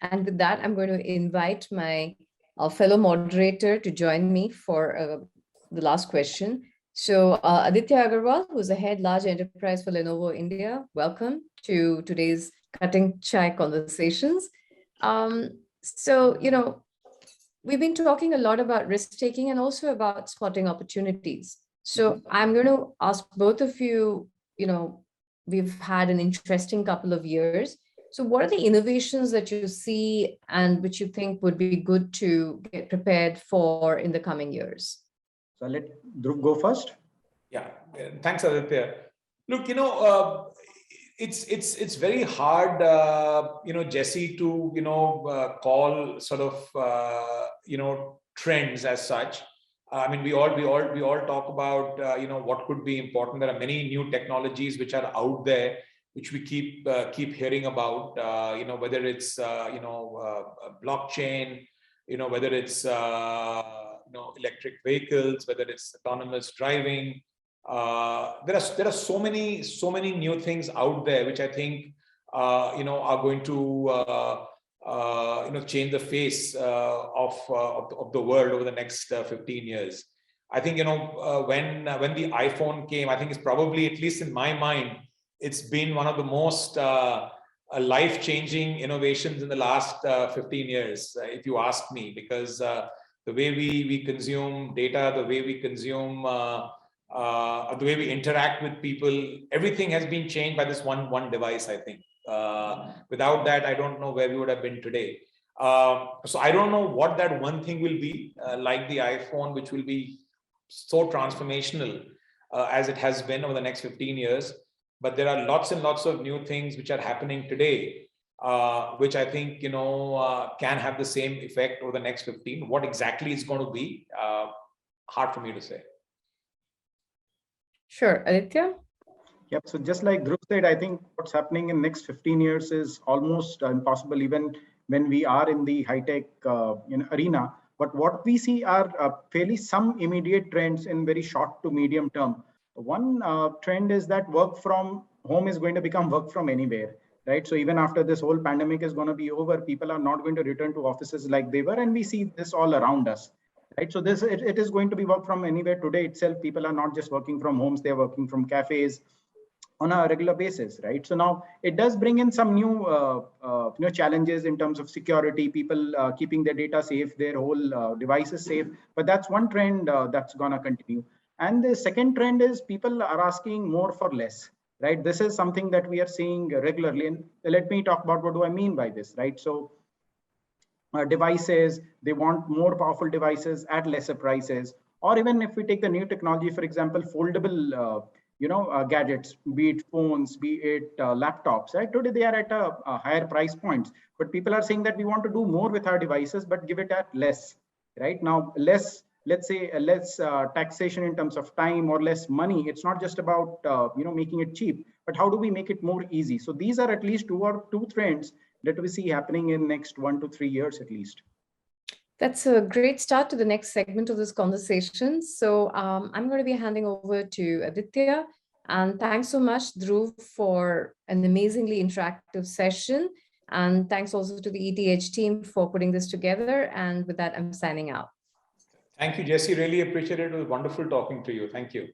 And with that, I'm going to invite my fellow moderator to join me for the last question. So Aditya Agarwal, who's the head large enterprise for Lenovo India, welcome to today's Cutting Chai Conversations. We've been talking a lot about risk taking and also about spotting opportunities. So I'm going to ask both of you, we've had an interesting couple of years. So what are the innovations that you see and which you think would be good to get prepared for in the coming years? So let Dhruv go first. Yeah, thanks, Aditya. Look, it's very hard, Jesse, to call sort of trends as such. I mean, we all talk about what could be important. There are many new technologies which are out there, which we keep hearing about. Whether it's blockchain, whether it's electric vehicles, whether it's autonomous driving. There are so many new things out there which I think are going to change the face of the world over the next 15 years. I think when the iPhone came, I think it's probably, at least in my mind, it's been one of the most life-changing innovations in the last 15 years, if you ask me, because the way we consume data, the way we consume the way we interact with people, everything has been changed by this one device, I think. Without that, I don't know where we would have been today. So I don't know what that one thing will be, like the iPhone, which will be so transformational as it has been over the next 15 years. But there are lots and lots of new things which are happening today, which I think, can have the same effect over the next 15. What exactly it's going to be, hard for me to say. Sure, Aditya? Yep. So just like Dhruv said, I think what's happening in the next 15 years is almost impossible, even when we are in the high-tech arena. But what we see are fairly some immediate trends in very short to medium term. One trend is that work from home is going to become work from anywhere, right? So even after this whole pandemic is going to be over, people are not going to return to offices like they were, and we see this all around us. Right, so it is going to be work from anywhere. Today itself, people are not just working from homes; they are working from cafes on a regular basis, right? So now it does bring in some new challenges in terms of security, people keeping their data safe, their whole devices safe. But that's one trend that's gonna continue. And the second trend is people are asking more for less, right? This is something that we are seeing regularly. And let me talk about what do I mean by this, right? So devices, they want more powerful devices at lesser prices. Or even if we take the new technology, for example, foldable gadgets, be it phones, be it laptops, right? Today they are at a higher price points, but people are saying that we want to do more with our devices, but give it at less, right? Now, less, let's say less taxation in terms of time or less money. It's not just about making it cheap, but how do we make it more easy? So these are at least two trends that we see happening in next 1 to 3 years at least. That's a great start to the next segment of this conversation. So I'm going to be handing over to Aditya. And thanks so much, Dhruv, for an amazingly interactive session. And thanks also to the ETH team for putting this together. And with that, I'm signing out. Thank you, Jesse. Really appreciate it. It was wonderful talking to you. Thank you.